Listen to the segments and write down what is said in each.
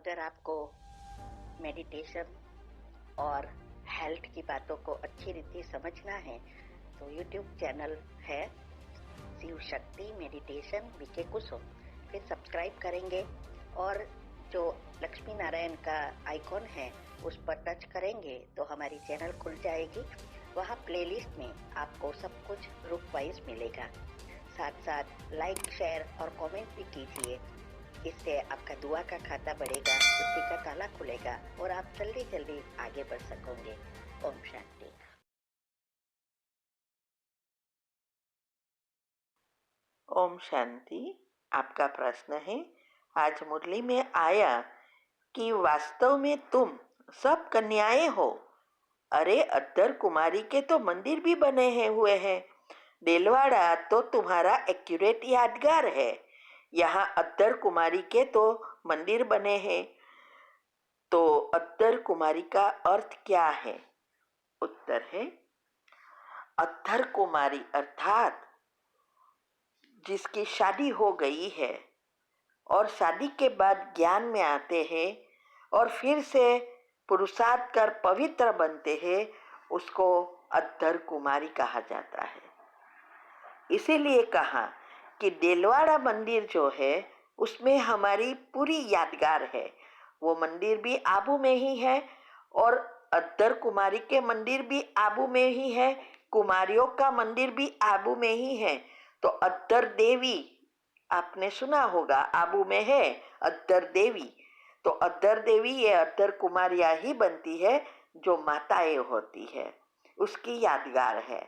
अगर आपको मेडिटेशन और हेल्थ की बातों को अच्छी रीति समझना है तो यूट्यूब चैनल है शिव शक्ति मेडिटेशन बीके कुसुम, फिर सब्सक्राइब करेंगे और जो लक्ष्मी नारायण का आइकॉन है उस पर टच करेंगे तो हमारी चैनल खुल जाएगी। वहाँ प्लेलिस्ट में आपको सब कुछ ग्रुप वाइज मिलेगा। साथ साथ लाइक शेयर और कमेंट भी कीजिए, इससे आपका दुआ का खाता बढ़ेगा, बुद्धि का ताला खुलेगा और आप जल्दी जल्दी आगे बढ़ सकोगे। ओम शांति। ओम शांति। आपका प्रश्न है, आज मुरली में आया कि वास्तव में तुम सब कन्याएं हो। अरे अद्दर कुमारी के तो मंदिर भी बने हैं हुए हैं। देलवाड़ा तो तुम्हारा एक्यूरेट यादगार है। यहाँ अद्दर कुमारी के तो मंदिर बने हैं। तो अद्दर कुमारी का अर्थ क्या है? उत्तर है, अद्दर कुमारी अर्थात जिसकी शादी हो गई है और शादी के बाद ज्ञान में आते हैं और फिर से पुरुषार्थ कर पवित्र बनते हैं, उसको अद्दर कुमारी कहा जाता है। इसीलिए कहा कि देलवाड़ा मंदिर जो है उसमें हमारी पूरी यादगार है। वो मंदिर भी आबू में ही है और अद्दर कुमारी के मंदिर भी आबू में ही है, कुमारियों का मंदिर भी आबू में ही है। तो अद्दर देवी आपने सुना होगा, आबू में है अद्दर देवी। तो अद्दर देवी ये अद्दर कुमारिया ही बनती है जो माताएं होती है, उसकी यादगार है।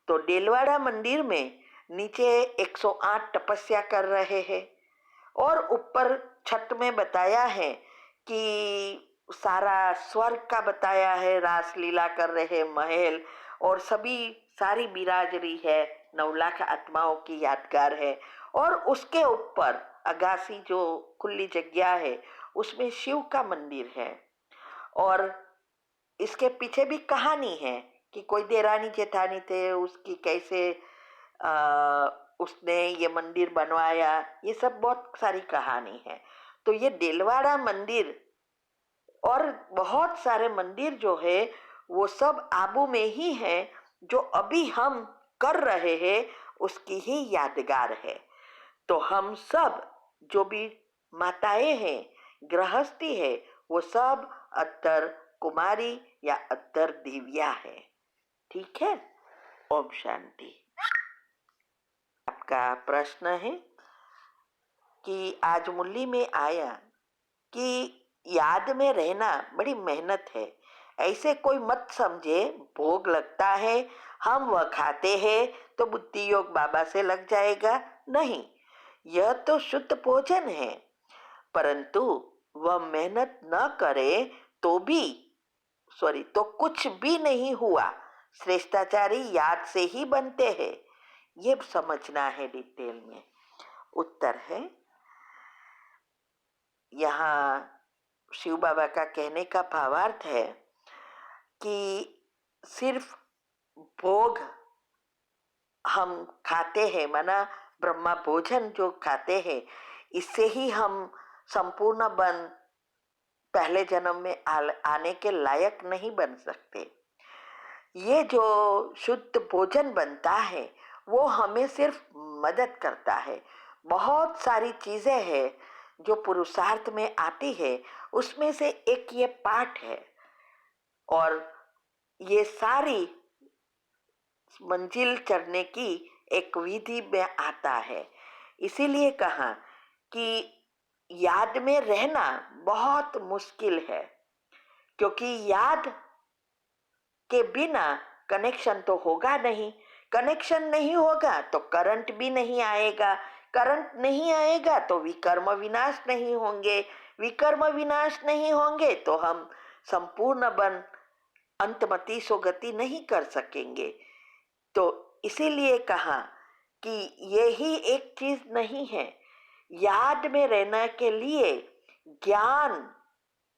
तो देलवाड़ा मंदिर में नीचे 108 तपस्या कर रहे हैं और ऊपर छत में बताया है कि सारा स्वर्ग का बताया है, रासलीला कर रहे महल और सारी बिराजरी है, 9 लाख आत्माओं की यादगार है। और उसके ऊपर अगासी जो खुली जगह है उसमें शिव का मंदिर है। और इसके पीछे भी कहानी है कि कोई देरानी जेठानी थे, उसकी कैसे उसने ये मंदिर बनवाया, ये सब बहुत सारी कहानी है। तो ये देलवाड़ा मंदिर और बहुत सारे मंदिर जो है वो सब आबू में ही है। जो अभी हम कर रहे हैं उसकी ही यादगार है। तो हम सब जो भी माताएं हैं, गृहस्थी है, वो सब अद्दर कुमारी या अद्दर दिव्या है। ठीक है। ओम शांति। आपका प्रश्न है कि आज मुरली में आया कि याद में रहना बड़ी मेहनत है, ऐसे कोई मत समझे भोग लगता है, हम वह खाते हैं तो बुद्धि योग बाबा से लग जाएगा। नहीं, यह तो शुद्ध भोजन है, परंतु वह मेहनत न करे तो कुछ भी नहीं हुआ। श्रेष्ठाचारी याद से ही बनते हैं, ये समझना है डिटेल में। उत्तर है, यहाँ शिव बाबा का कहने का भावार्थ है कि सिर्फ भोग हम खाते हैं, माना ब्रह्मा भोजन जो खाते हैं, इससे ही हम संपूर्ण बन पहले जन्म में आने के लायक नहीं बन सकते। ये जो शुद्ध भोजन बनता है वो हमें सिर्फ मदद करता है। बहुत सारी चीजें हैं जो पुरुषार्थ में आती है, उसमें से एक ये पाठ है और ये सारी मंजिल चढ़ने की एक विधि में आता है। इसीलिए कहा कि याद में रहना बहुत मुश्किल है, क्योंकि याद के बिना कनेक्शन तो होगा नहीं। कनेक्शन नहीं होगा तो करंट भी नहीं आएगा, करंट नहीं आएगा तो विकर्म विनाश नहीं होंगे, विकर्म विनाश नहीं होंगे तो हम संपूर्ण बन अंतमति सुगति नहीं कर सकेंगे। तो इसीलिए कहा कि ये ही एक चीज नहीं है। याद में रहने के लिए ज्ञान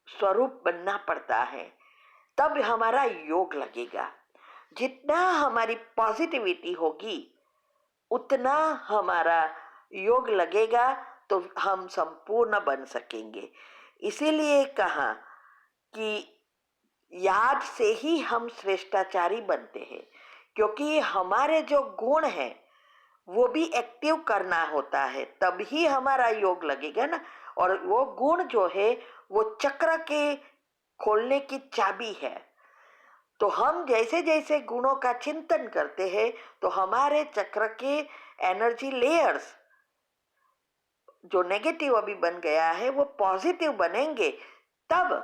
स्वरूप बनना पड़ता है, तब हमारा योग लगेगा। जितना हमारी पॉजिटिविटी होगी उतना हमारा योग लगेगा, तो हम संपूर्ण बन सकेंगे। इसीलिए कहा कि याद से ही हम श्रेष्ठाचारी बनते हैं, क्योंकि हमारे जो गुण हैं वो भी एक्टिव करना होता है, तभी हमारा योग लगेगा ना। और वो गुण जो है वो चक्र के खोलने की चाबी है। तो हम जैसे जैसे गुणों का चिंतन करते हैं तो हमारे चक्र के एनर्जी लेयर्स जो नेगेटिव अभी बन गया है वो पॉजिटिव बनेंगे। तब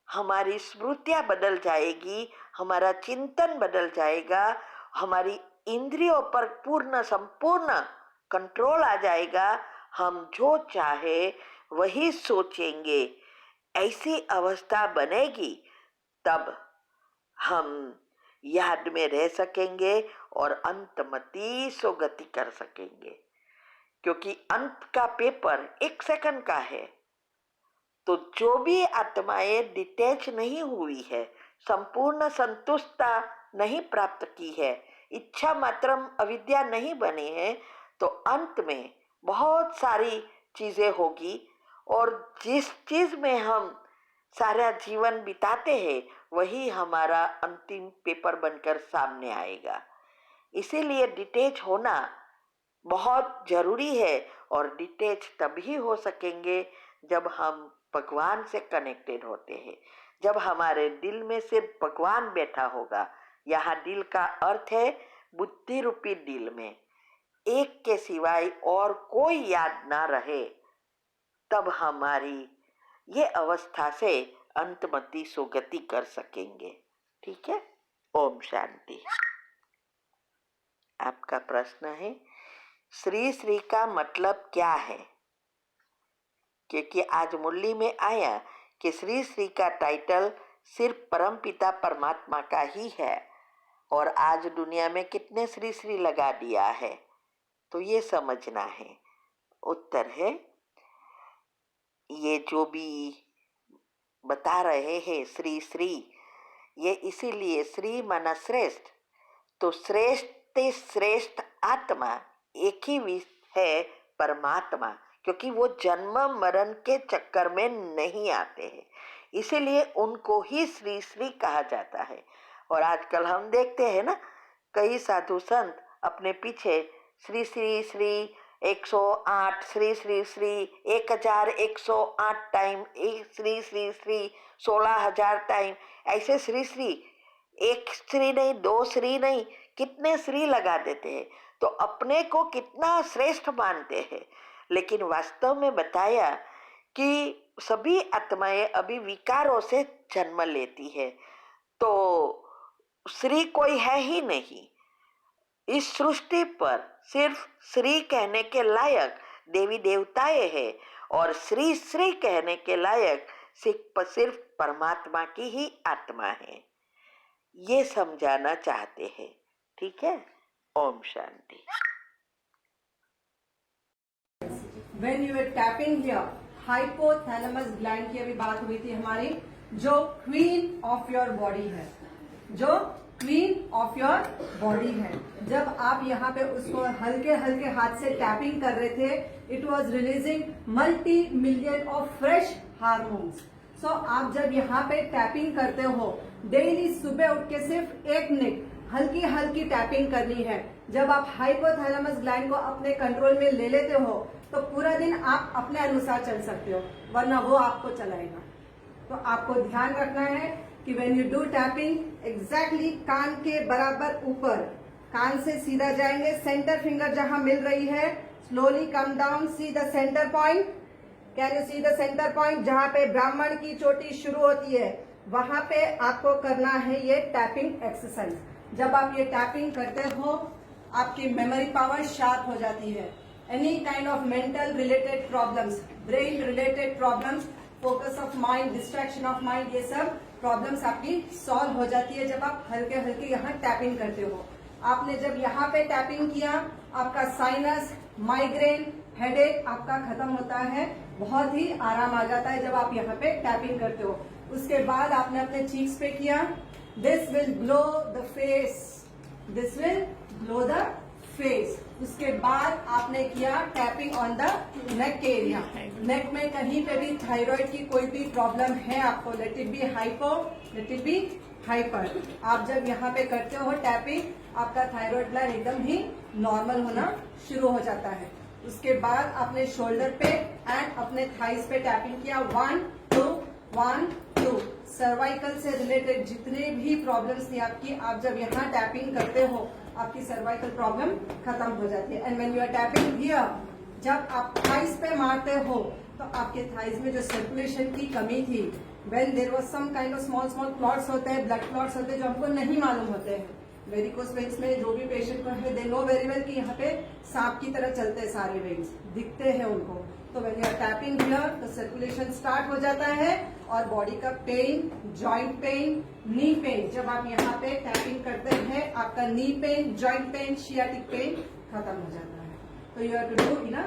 हमारी स्मृतियां बदल जाएगी, हमारा चिंतन बदल जाएगा, हमारी इंद्रियों पर पूर्ण संपूर्ण कंट्रोल आ जाएगा। हम जो चाहे वही सोचेंगे, ऐसी अवस्था बनेगी। तब हम याद में रह सकेंगे और अंतमती सो गति कर सकेंगे, क्योंकि अंत का पेपर 1 सेकंड का है। तो जो भी आत्माएं डिटैच नहीं हुई है, संपूर्ण संतुष्टता नहीं प्राप्त की है, इच्छा मात्रम अविद्या नहीं बनी है, तो अंत में बहुत सारी चीजें होगी। और जिस चीज में हम सारा जीवन बिताते हैं वही हमारा अंतिम पेपर बनकर सामने आएगा। इसीलिए डिटैच होना बहुत जरूरी है। और डिटैच तभी हो सकेंगे जब हम भगवान से कनेक्टेड होते हैं, जब हमारे दिल में सिर्फ भगवान बैठा होगा। यहाँ दिल का अर्थ है बुद्धि रूपी दिल में एक के सिवाय और कोई याद ना रहे, तब हमारी ये अवस्था से अंतमति सुगति कर सकेंगे। ठीक है। ओम शांति। आपका प्रश्न है श्री श्री का मतलब क्या है? क्योंकि आज मुरली में आया कि श्री श्री का टाइटल सिर्फ परमपिता परमात्मा का ही है, और आज दुनिया में कितने श्री श्री लगा दिया है, तो ये समझना है। उत्तर है ये जो भी बता रहे हैं श्री श्री, ये इसीलिए श्री माना श्रेष्ठ, तो श्रेष्ठ श्रेष्ठ आत्मा एक ही है परमात्मा, क्योंकि वो जन्म मरण के चक्कर में नहीं आते हैं, इसीलिए उनको ही श्री श्री कहा जाता है। और आजकल हम देखते हैं ना, कई साधु संत अपने पीछे श्री श्री श्री 108 श्री श्री श्री 1108 टाइम, श्री श्री श्री 16,000 टाइम, ऐसे श्री श्री, एक श्री नहीं, 2 श्री नहीं, कितने श्री लगा देते हैं। तो अपने को कितना श्रेष्ठ मानते हैं, लेकिन वास्तव में बताया कि सभी आत्माएं अभी विकारों से जन्म लेती है, तो श्री कोई है ही नहीं। इस सृष्टि पर सिर्फ श्री कहने के लायक देवी देवताएं हैं, और श्री श्री कहने के लायक सिर्फ परमात्मा की ही आत्मा है। ये समझाना चाहते हैं। ठीक है। Om Shanti. When you were tapping here, hypothalamus gland की अभी बात हुई थी हमारी, जो क्वीन ऑफ योर बॉडी है, जो क्वीन ऑफ योर बॉडी है। जब आप यहाँ पे उसको हल्के हल्के हाथ से टैपिंग कर रहे थे, it was releasing multi million of fresh hormones. So आप जब यहाँ पे टैपिंग करते हो, डेली सुबह उठ के सिर्फ 1 मिनट हल्की हल्की टैपिंग करनी है। जब आप हाइपोथैलेमस ग्लैंड को अपने कंट्रोल में ले लेते हो तो पूरा दिन आप अपने अनुसार चल सकते हो, वरना वो आपको चलाएगा। तो आपको ध्यान रखना है कि when you do tapping, exactly कान के बराबर ऊपर, कान से सीधा जाएंगे, सेंटर फिंगर जहां मिल रही है, slowly come down, see the centre point. Can you see the centre point? जहां पे ब्राह्मण की चोटी शुरू होती है, वहां पे आपको करना है ये टैपिंग एक्सरसाइज। जब आप ये टैपिंग करते हो, आपकी मेमोरी पावर शार्प हो जाती है। Any kind of mental related problems, brain related problems, focus of mind, distraction of mind, ये सब प्रॉब्लम्स आपकी सॉल्व हो जाती है जब आप हल्के हल्के यहाँ टैपिंग करते हो। आपने जब यहाँ पे टैपिंग किया, आपका साइनस, माइग्रेन, हेडेक आपका खत्म होता है, बहुत ही आराम आ जाता है जब आप यहाँ पे टैपिंग करते हो। उसके बाद आपने अपने चीक्स पे किया, this will glow the face, this will glow the face. उसके बाद आपने किया tapping on the neck area. Neck में कहीं पे भी थायराइड की कोई भी प्रॉब्लम है आपको, let it be hypo, let it be hyper, आप जब यहाँ पे करते हो टैपिंग, आपका थायराइड ग्लैंड एकदम ही नॉर्मल होना शुरू हो जाता है। उसके बाद आपने शोल्डर पे एंड अपने थाइस पे टैपिंग किया, 1 2 1 2। सर्वाइकल से रिलेटेड जितने भी प्रॉब्लम्स थी आपकी, आप जब यहाँ टैपिंग करते हो आपकी सर्वाइकल प्रॉब्लम खत्म हो जाती है। And when you are tapping here, जब आप थाइस पे मारते हो तो आपके थाइस में जो सर्कुलेशन की कमी थी, when there was some kind of small small clots होते हैं, ब्लड क्लॉट्स होते हैं जो हमको नहीं मालूम होते हैं। वेरिकोस वेन्स में जो भी पेशेंट को है, दे नो वेरी वेल कि यहाँ पे सांप की तरह चलते हैं सारे वेन्स, दिखते हैं उनको। तो when you are tapping here तो सर्कुलेशन स्टार्ट हो जाता है और बॉडी का pain, joint pain, knee pain, जब आप यहाँ पे टैपिंग करते हैं आपका knee pain, joint pain, sciatic pain खत्म हो जाता है। तो you have to do in a